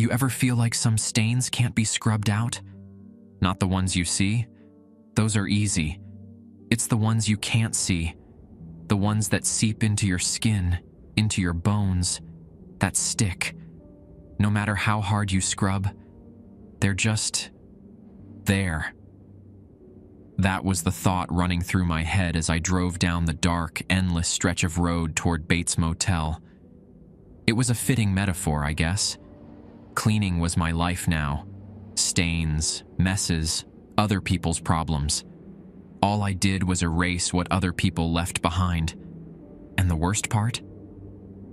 You ever feel like some stains can't be scrubbed out? Not the ones you see. Those are easy. It's the ones you can't see. The ones that seep into your skin, into your bones, that stick. No matter how hard you scrub, they're just there. That was the thought running through my head as I drove down the dark, endless stretch of road toward Bates Motel. It was a fitting metaphor, I guess. Cleaning was my life now. Stains, messes, other people's problems. All I did was erase what other people left behind. And the worst part?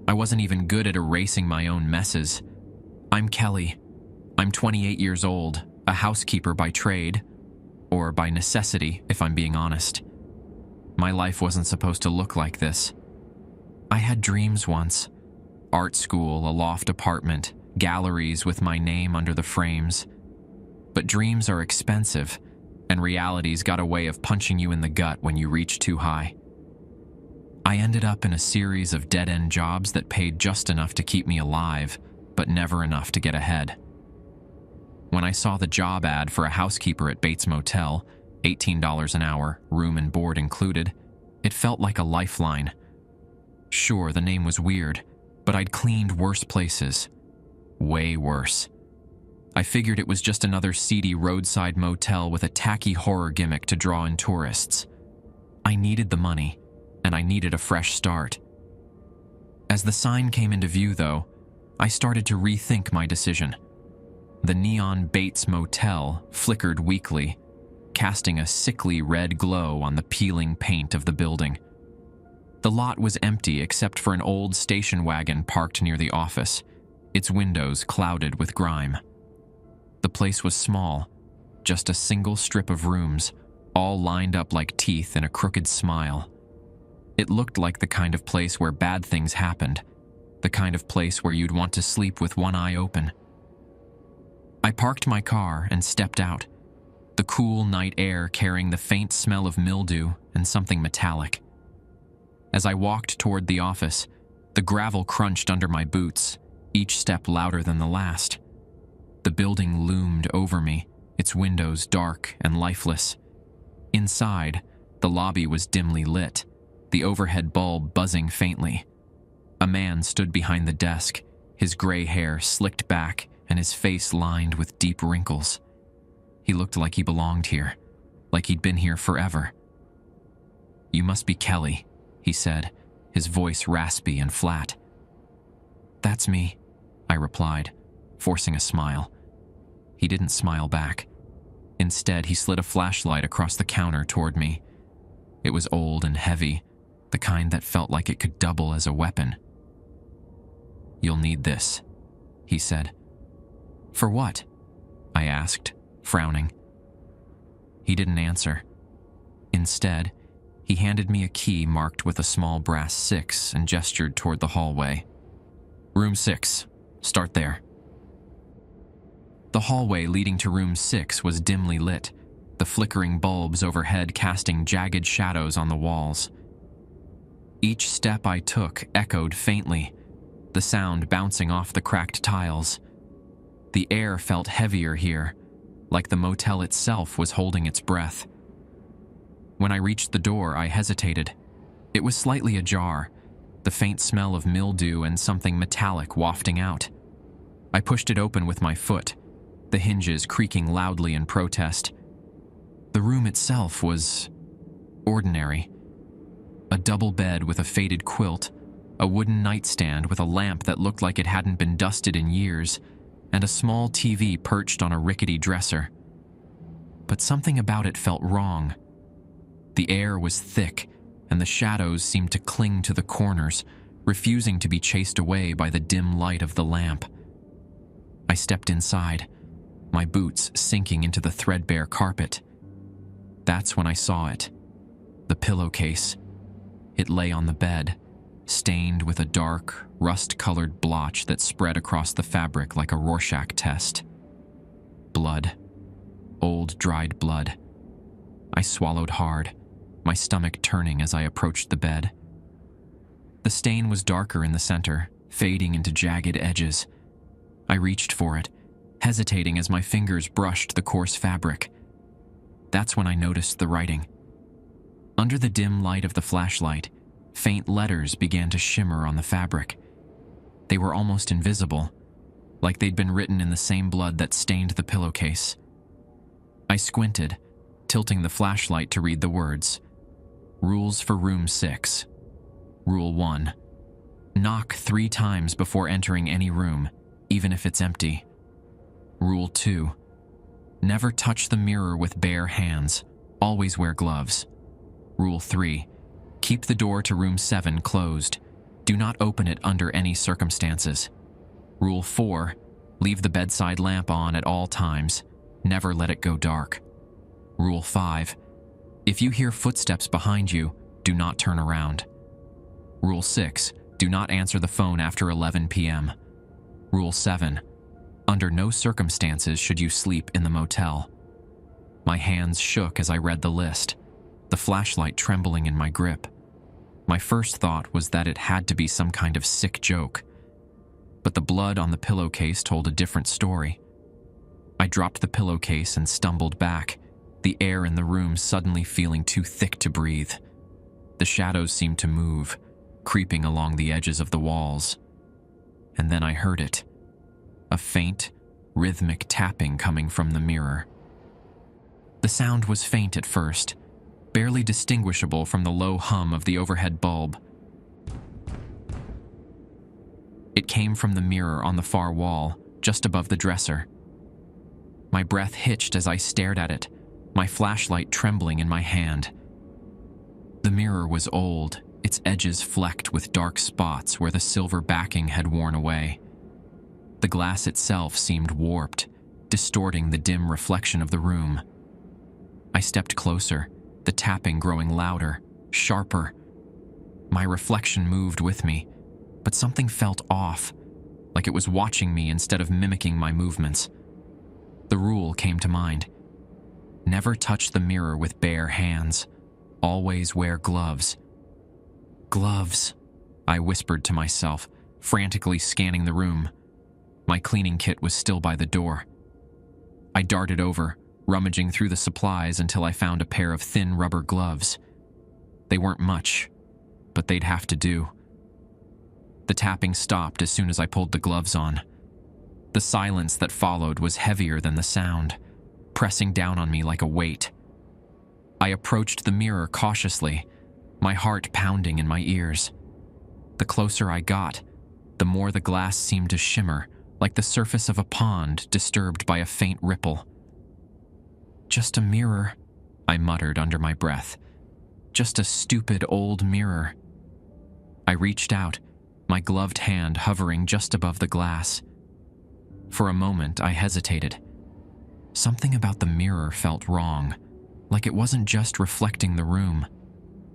I wasn't even good at erasing my own messes. I'm Kelly. I'm 28 years old, a housekeeper by trade, or by necessity, if I'm being honest. My life wasn't supposed to look like this. I had dreams once. Art school, a loft apartment, galleries with my name under the frames. But dreams are expensive, and reality's got a way of punching you in the gut when you reach too high. I ended up in a series of dead-end jobs that paid just enough to keep me alive, but never enough to get ahead. When I saw the job ad for a housekeeper at Bates Motel, $18 an hour, room and board included, it felt like a lifeline. Sure, the name was weird, but I'd cleaned worse places. Way worse. I figured it was just another seedy roadside motel with a tacky horror gimmick to draw in tourists. I needed the money, and I needed a fresh start. As the sign came into view, though, I started to rethink my decision. The neon Bates Motel flickered weakly, casting a sickly red glow on the peeling paint of the building. The lot was empty except for an old station wagon parked near the office, its windows clouded with grime. The place was small, just a single strip of rooms, all lined up like teeth in a crooked smile. It looked like the kind of place where bad things happened, the kind of place where you'd want to sleep with one eye open. I parked my car and stepped out, the cool night air carrying the faint smell of mildew and something metallic. As I walked toward the office, the gravel crunched under my boots, each step louder than the last. The building loomed over me, its windows dark and lifeless. Inside, the lobby was dimly lit, the overhead bulb buzzing faintly. A man stood behind the desk, his gray hair slicked back and his face lined with deep wrinkles. He looked like he belonged here, like he'd been here forever. "You must be Kelly," he said, his voice raspy and flat. "That's me," I replied, forcing a smile. He didn't smile back. Instead, he slid a flashlight across the counter toward me. It was old and heavy, the kind that felt like it could double as a weapon. "You'll need this," he said. "For what?" I asked, frowning. He didn't answer. Instead, he handed me a key marked with a small brass 6 and gestured toward the hallway. "Room 6. Start there." The hallway leading to room 6 was dimly lit, the flickering bulbs overhead casting jagged shadows on the walls. Each step I took echoed faintly, the sound bouncing off the cracked tiles. The air felt heavier here, like the motel itself was holding its breath. When I reached the door, I hesitated. It was slightly ajar, the faint smell of mildew and something metallic wafting out. I pushed it open with my foot, the hinges creaking loudly in protest. The room itself was ordinary. A double bed with a faded quilt, a wooden nightstand with a lamp that looked like it hadn't been dusted in years, and a small TV perched on a rickety dresser. But something about it felt wrong. The air was thick, and the shadows seemed to cling to the corners, refusing to be chased away by the dim light of the lamp. I stepped inside, my boots sinking into the threadbare carpet. That's when I saw it. The pillowcase. It lay on the bed, stained with a dark, rust-colored blotch that spread across the fabric like a Rorschach test. Blood. Old, dried blood. I swallowed hard, my stomach turning as I approached the bed. The stain was darker in the center, fading into jagged edges. I reached for it, hesitating as my fingers brushed the coarse fabric. That's when I noticed the writing. Under the dim light of the flashlight, faint letters began to shimmer on the fabric. They were almost invisible, like they'd been written in the same blood that stained the pillowcase. I squinted, tilting the flashlight to read the words. Rules for Room 6. Rule 1. Knock 3 times before entering any room, even if it's empty. Rule 2. Never touch the mirror with bare hands. Always wear gloves. Rule 3. Keep the door to Room 7 closed. Do not open it under any circumstances. Rule 4. Leave the bedside lamp on at all times. Never let it go dark. Rule 5. If you hear footsteps behind you, do not turn around. Rule 6. Do not answer the phone after 11 p.m. Rule 7. Under no circumstances should you sleep in the motel. My hands shook as I read the list, the flashlight trembling in my grip. My first thought was that it had to be some kind of sick joke, but the blood on the pillowcase told a different story. I dropped the pillowcase and stumbled back, the air in the room suddenly feeling too thick to breathe. The shadows seemed to move, creeping along the edges of the walls. And then I heard it, a faint, rhythmic tapping coming from the mirror. The sound was faint at first, barely distinguishable from the low hum of the overhead bulb. It came from the mirror on the far wall, just above the dresser. My breath hitched as I stared at it, my flashlight trembling in my hand. The mirror was old, its edges flecked with dark spots where the silver backing had worn away. The glass itself seemed warped, distorting the dim reflection of the room. I stepped closer, the tapping growing louder, sharper. My reflection moved with me, but something felt off, like it was watching me instead of mimicking my movements. The rule came to mind. Never touch the mirror with bare hands. Always wear gloves. Gloves, I whispered to myself, frantically scanning the room. My cleaning kit was still by the door. I darted over, rummaging through the supplies until I found a pair of thin rubber gloves. They weren't much, but they'd have to do. The tapping stopped as soon as I pulled the gloves on. The silence that followed was heavier than the sound, pressing down on me like a weight. I approached the mirror cautiously, my heart pounding in my ears. The closer I got, the more the glass seemed to shimmer, like the surface of a pond disturbed by a faint ripple. Just a mirror, I muttered under my breath. Just a stupid old mirror. I reached out, my gloved hand hovering just above the glass. For a moment, I hesitated. Something about the mirror felt wrong, like it wasn't just reflecting the room.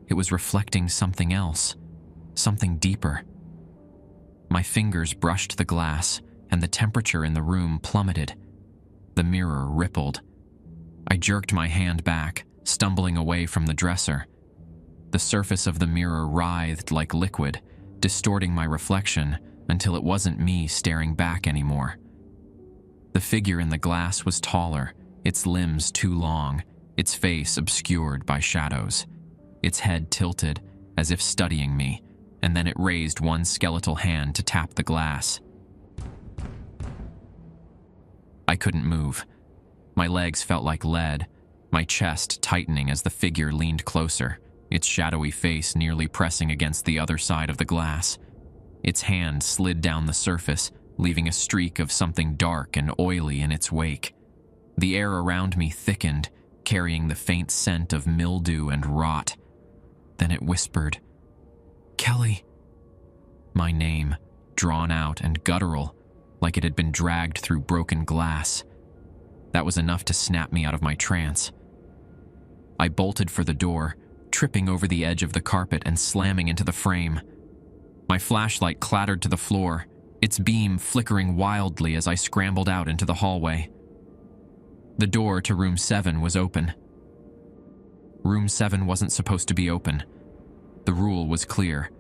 It was reflecting something else, something deeper. My fingers brushed the glass, and the temperature in the room plummeted. The mirror rippled. I jerked my hand back, stumbling away from the dresser. The surface of the mirror writhed like liquid, distorting my reflection until it wasn't me staring back anymore. The figure in the glass was taller, its limbs too long, its face obscured by shadows. Its head tilted, as if studying me, and then it raised one skeletal hand to tap the glass. I couldn't move. My legs felt like lead, my chest tightening as the figure leaned closer, its shadowy face nearly pressing against the other side of the glass. Its hand slid down the surface, leaving a streak of something dark and oily in its wake. The air around me thickened, carrying the faint scent of mildew and rot. Then it whispered, "Kelly." My name, drawn out and guttural, like it had been dragged through broken glass. That was enough to snap me out of my trance. I bolted for the door, tripping over the edge of the carpet and slamming into the frame. My flashlight clattered to the floor, its beam flickering wildly as I scrambled out into the hallway. The door to Room 7 was open. Room 7 wasn't supposed to be open. The rule was clear.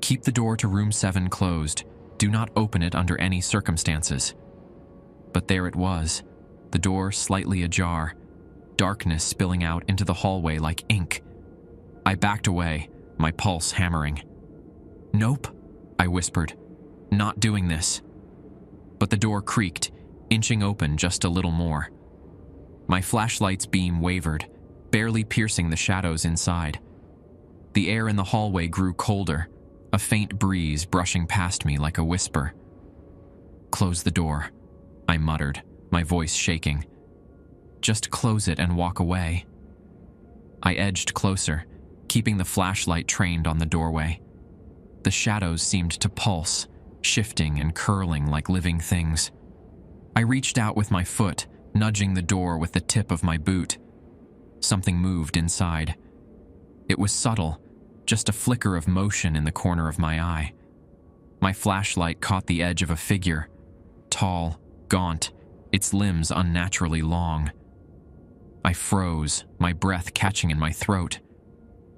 Keep the door to Room 7 closed. Do not open it under any circumstances. But there it was, the door slightly ajar, darkness spilling out into the hallway like ink. I backed away, my pulse hammering. "Nope," I whispered. "Not doing this." But the door creaked, inching open just a little more. My flashlight's beam wavered, barely piercing the shadows inside. The air in the hallway grew colder, a faint breeze brushing past me like a whisper. "Close the door," I muttered, my voice shaking. "Just close it and walk away." I edged closer, keeping the flashlight trained on the doorway. The shadows seemed to pulse, shifting and curling like living things. I reached out with my foot, nudging the door with the tip of my boot. Something moved inside. It was subtle, just a flicker of motion in the corner of my eye. My flashlight caught the edge of a figure, tall, gaunt, its limbs unnaturally long. I froze, my breath catching in my throat.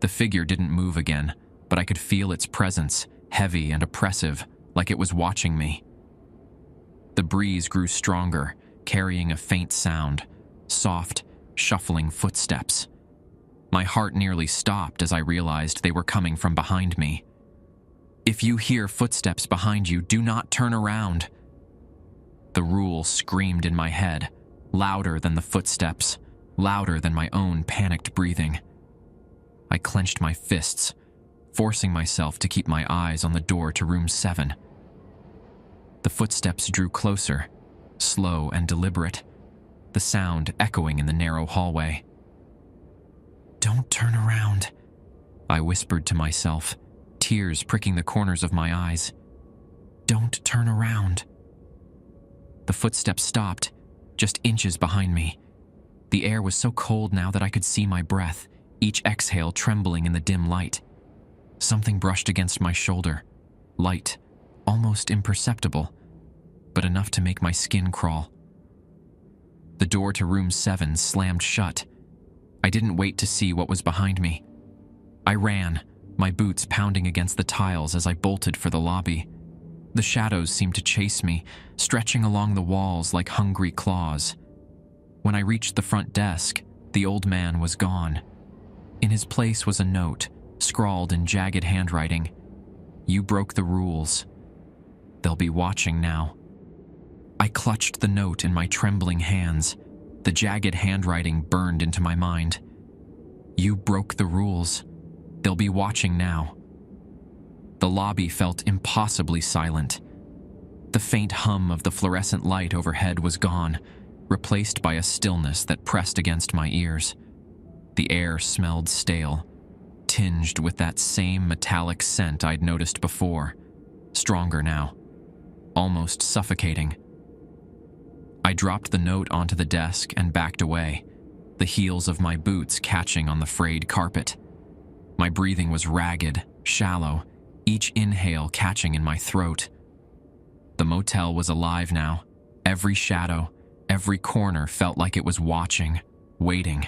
The figure didn't move again, but I could feel its presence, heavy and oppressive, like it was watching me. The breeze grew stronger, carrying a faint sound, soft, shuffling footsteps. My heart nearly stopped as I realized they were coming from behind me. "If you hear footsteps behind you, do not turn around." The rule screamed in my head, louder than the footsteps, louder than my own panicked breathing. I clenched my fists, forcing myself to keep my eyes on the door to room 7. The footsteps drew closer, slow and deliberate, the sound echoing in the narrow hallway. "Don't turn around," I whispered to myself, tears pricking the corners of my eyes. "Don't turn around." The footsteps stopped, just inches behind me. The air was so cold now that I could see my breath, each exhale trembling in the dim light. Something brushed against my shoulder, light, almost imperceptible, but enough to make my skin crawl. The door to room 7 slammed shut. I didn't wait to see what was behind me. I ran, my boots pounding against the tiles as I bolted for the lobby. The shadows seemed to chase me, stretching along the walls like hungry claws. When I reached the front desk, the old man was gone. In his place was a note, scrawled in jagged handwriting. "You broke the rules. They'll be watching now." I clutched the note in my trembling hands. The jagged handwriting burned into my mind. "You broke the rules. They'll be watching now." The lobby felt impossibly silent. The faint hum of the fluorescent light overhead was gone, replaced by a stillness that pressed against my ears. The air smelled stale, tinged with that same metallic scent I'd noticed before, stronger now, almost suffocating. I dropped the note onto the desk and backed away, the heels of my boots catching on the frayed carpet. My breathing was ragged, shallow, each inhale catching in my throat. The motel was alive now. Every shadow, every corner felt like it was watching, waiting.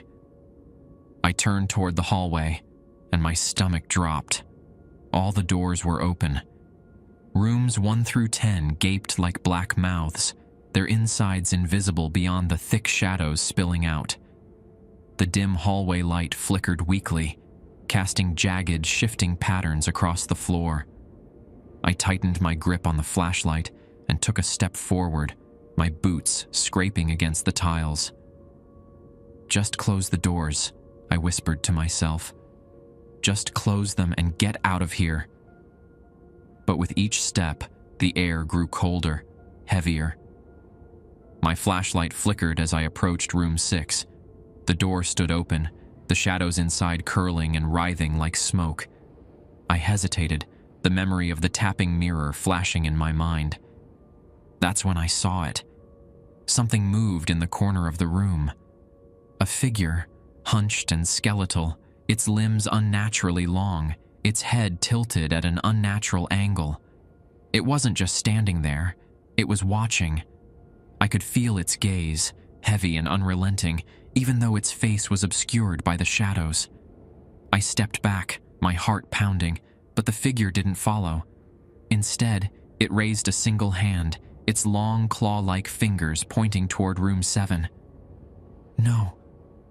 I turned toward the hallway, and my stomach dropped. All the doors were open. Rooms 1 through 10 gaped like black mouths, their insides invisible beyond the thick shadows spilling out. The dim hallway light flickered weakly, casting jagged, shifting patterns across the floor. I tightened my grip on the flashlight and took a step forward, my boots scraping against the tiles. "Just close the doors," I whispered to myself. "Just close them and get out of here." But with each step, the air grew colder, heavier. My flashlight flickered as I approached room 6. The door stood open, the shadows inside curling and writhing like smoke. I hesitated, the memory of the tapping mirror flashing in my mind. That's when I saw it. Something moved in the corner of the room. A figure, hunched and skeletal, its limbs unnaturally long, its head tilted at an unnatural angle. It wasn't just standing there, it was watching. I could feel its gaze, heavy and unrelenting, even though its face was obscured by the shadows. I stepped back, my heart pounding, but the figure didn't follow. Instead, It raised a single hand, its long claw-like fingers pointing toward room 7. "No,"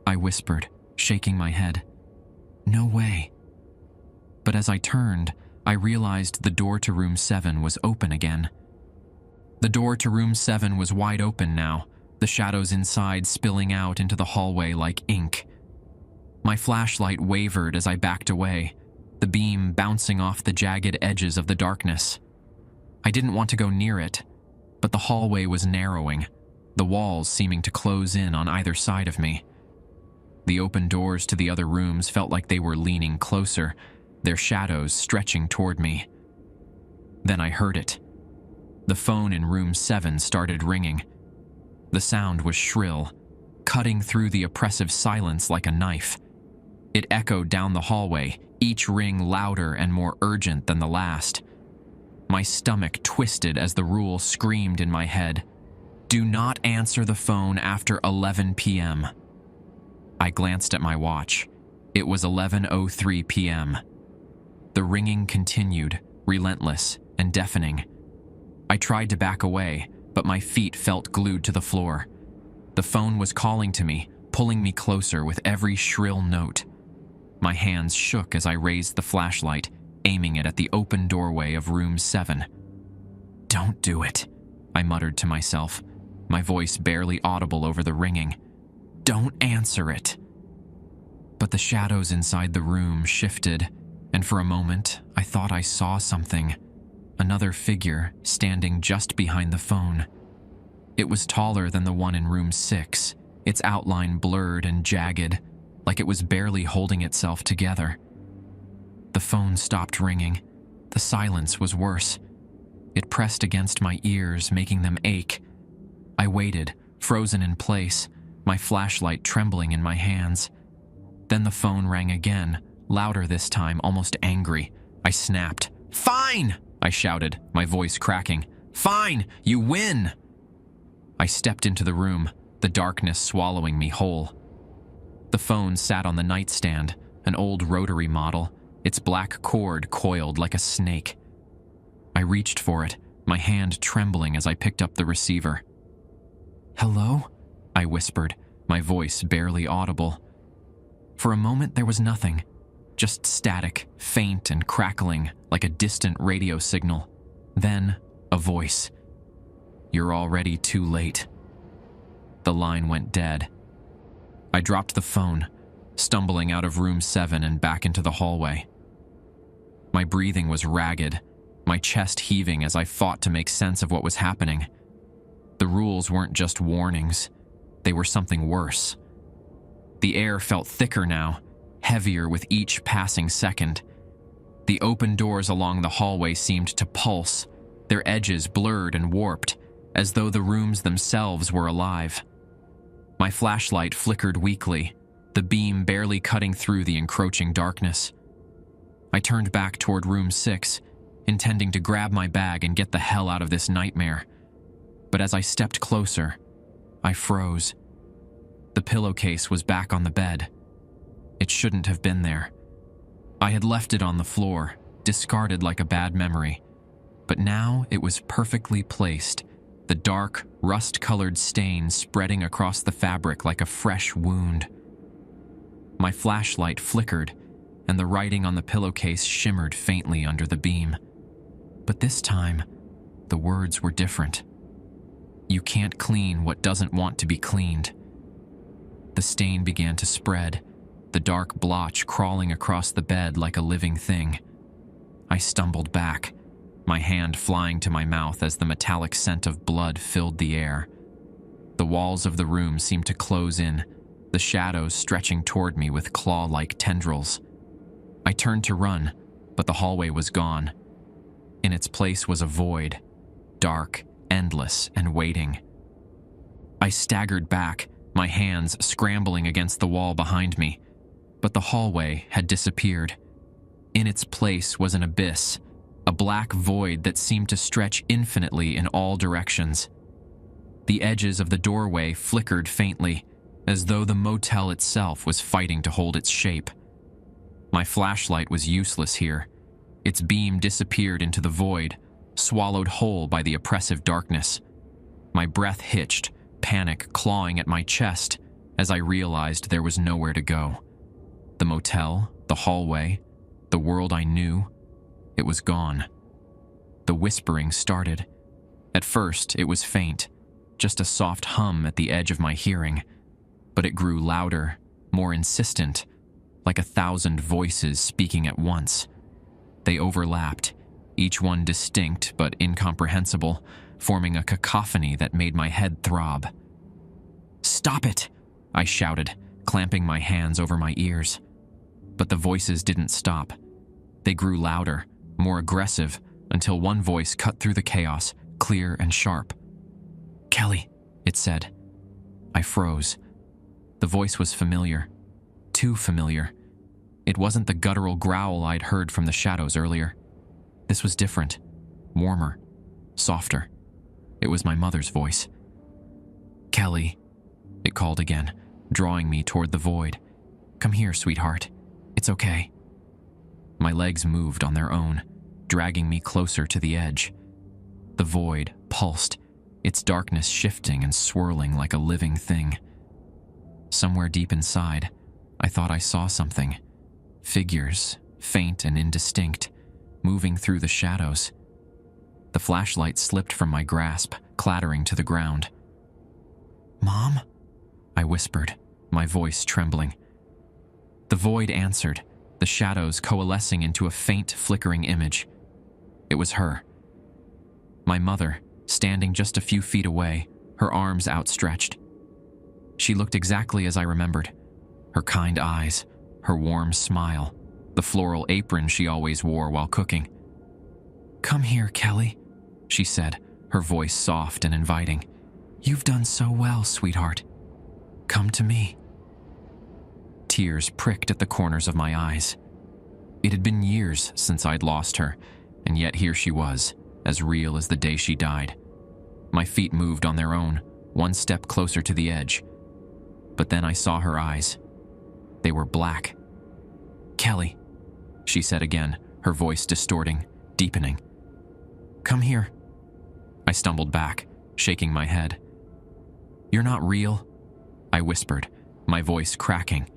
I whispered, shaking my head. "No way." But as I turned, I realized the door to room 7 was open again. The door to room 7 was wide open now, the shadows inside spilling out into the hallway like ink. My flashlight wavered as I backed away, the beam bouncing off the jagged edges of the darkness. I didn't want to go near it, but the hallway was narrowing, the walls seeming to close in on either side of me. The open doors to the other rooms felt like they were leaning closer, their shadows stretching toward me. Then I heard it. The phone in room 7 started ringing. The sound was shrill, cutting through the oppressive silence like a knife. It echoed down the hallway, each ring louder and more urgent than the last. My stomach twisted as the rule screamed in my head, "Do not answer the phone after 11 p.m. I glanced at my watch. It was 11:03 p.m. The ringing continued, relentless and deafening. I tried to back away, but my feet felt glued to the floor. The phone was calling to me, pulling me closer with every shrill note. My hands shook as I raised the flashlight, aiming it at the open doorway of room 7. "Don't do it," I muttered to myself, my voice barely audible over the ringing. "Don't answer it." But the shadows inside the room shifted, and for a moment I thought I saw something. Another figure standing just behind the phone. It was taller than the one in room 6, its outline blurred and jagged, like it was barely holding itself together. The phone stopped ringing. The silence was worse. It pressed against my ears, making them ache. I waited, frozen in place, my flashlight trembling in my hands. Then the phone rang again, louder this time, almost angry. I snapped. "Fine!" I shouted, my voice cracking. "Fine! You win!" I stepped into the room, the darkness swallowing me whole. The phone sat on the nightstand, an old rotary model, its black cord coiled like a snake. I reached for it, my hand trembling as I picked up the receiver. "Hello?" I whispered, my voice barely audible. For a moment there was nothing, just static, faint and crackling like a distant radio signal. Then, a voice. "You're already too late." The line went dead. I dropped the phone, stumbling out of room 7 and back into the hallway. My breathing was ragged, my chest heaving as I fought to make sense of what was happening. The rules weren't just warnings, they were something worse. The air felt thicker now, heavier with each passing second. The open doors along the hallway seemed to pulse, their edges blurred and warped, as though the rooms themselves were alive. My flashlight flickered weakly, the beam barely cutting through the encroaching darkness. I turned back toward room 6, intending to grab my bag and get the hell out of this nightmare. But as I stepped closer, I froze. The pillowcase was back on the bed. It shouldn't have been there. I had left it on the floor, discarded like a bad memory. But now it was perfectly placed, the dark, rust-colored stain spreading across the fabric like a fresh wound. My flashlight flickered, and the writing on the pillowcase shimmered faintly under the beam. But this time, the words were different. "You can't clean what doesn't want to be cleaned." The stain began to spread, the dark blotch crawling across the bed like a living thing. I stumbled back, my hand flying to my mouth as the metallic scent of blood filled the air. The walls of the room seemed to close in, the shadows stretching toward me with claw-like tendrils. I turned to run, but the hallway was gone. In its place was a void, dark, endless, and waiting. I staggered back, my hands scrambling against the wall behind me, but the hallway had disappeared. In its place was an abyss, a black void that seemed to stretch infinitely in all directions. The edges of the doorway flickered faintly, as though the motel itself was fighting to hold its shape. My flashlight was useless here. Its beam disappeared into the void, swallowed whole by the oppressive darkness. My breath hitched, panic clawing at my chest as I realized there was nowhere to go. The motel, the hallway, the world I knew, it was gone. The whispering started. At first, it was faint, just a soft hum at the edge of my hearing, but it grew louder, more insistent, like 1,000 voices speaking at once. They overlapped, each one distinct but incomprehensible, forming a cacophony that made my head throb. "Stop it!" I shouted, clamping my hands over my ears. But the voices didn't stop. They grew louder, more aggressive, until one voice cut through the chaos, clear and sharp. "Kelly," it said. I froze. The voice was familiar. Too familiar. It wasn't the guttural growl I'd heard from the shadows earlier. This was different, warmer, softer. It was my mother's voice. "Kelly," it called again, drawing me toward the void. "Come here, sweetheart. It's okay." My legs moved on their own, dragging me closer to the edge. The void pulsed, its darkness shifting and swirling like a living thing. Somewhere deep inside, I thought I saw something. Figures, faint and indistinct, moving through the shadows. The flashlight slipped from my grasp, clattering to the ground. "Mom?" I whispered, my voice trembling. The void answered, the shadows coalescing into a faint, flickering image. It was her. My mother, standing just a few feet away, her arms outstretched. She looked exactly as I remembered. Her kind eyes, her warm smile, the floral apron she always wore while cooking. "Come here, Kelly," she said, her voice soft and inviting. "You've done so well, sweetheart. Come to me." Tears pricked at the corners of my eyes. It had been years since I'd lost her, and yet here she was, as real as the day she died. My feet moved on their own, one step closer to the edge. But then I saw her eyes. They were black. "Kelly," she said again, her voice distorting, deepening. "Come here." I stumbled back, shaking my head. "You're not real," I whispered, my voice cracking.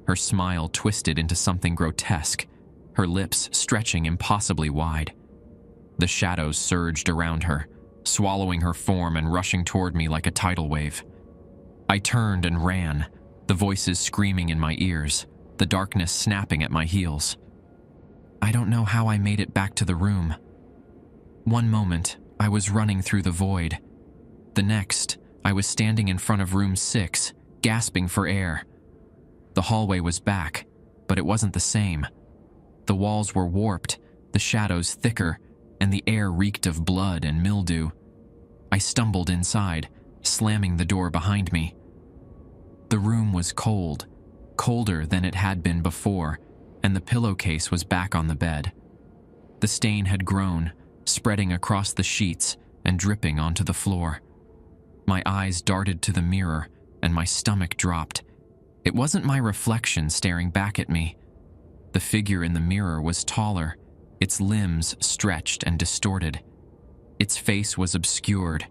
Her smile twisted into something grotesque, her lips stretching impossibly wide. The shadows surged around her, swallowing her form and rushing toward me like a tidal wave. I turned and ran, the voices screaming in my ears, the darkness snapping at my heels. I don't know how I made it back to the room. One moment, I was running through the void. The next, I was standing in front of room 6, gasping for air. The hallway was back, but it wasn't the same. The walls were warped, the shadows thicker, and the air reeked of blood and mildew. I stumbled inside, slamming the door behind me. The room was cold, colder than it had been before, and the pillowcase was back on the bed. The stain had grown, spreading across the sheets and dripping onto the floor. My eyes darted to the mirror, and my stomach dropped. It wasn't my reflection staring back at me. The figure in the mirror was taller, its limbs stretched and distorted. Its face was obscured,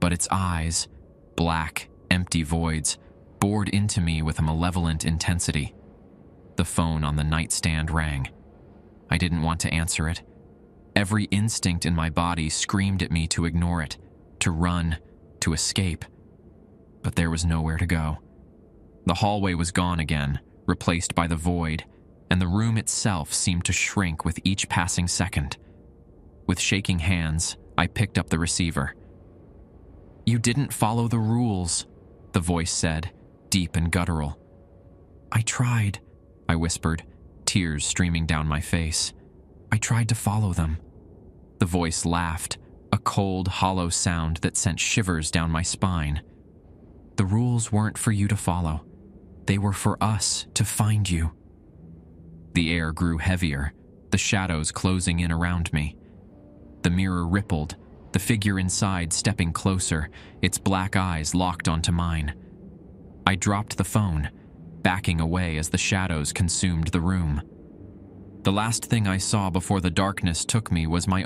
but its eyes, black, empty voids, bored into me with a malevolent intensity. The phone on the nightstand rang. I didn't want to answer it. Every instinct in my body screamed at me to ignore it, to run, to escape. But there was nowhere to go. The hallway was gone again, replaced by the void, and the room itself seemed to shrink with each passing second. With shaking hands, I picked up the receiver. "You didn't follow the rules," the voice said, deep and guttural. "I tried," I whispered, tears streaming down my face. "I tried to follow them." The voice laughed, a cold, hollow sound that sent shivers down my spine. "The rules weren't for you to follow. They were for us to find you." The air grew heavier, the shadows closing in around me. The mirror rippled, the figure inside stepping closer, its black eyes locked onto mine. I dropped the phone, backing away as the shadows consumed the room. The last thing I saw before the darkness took me was my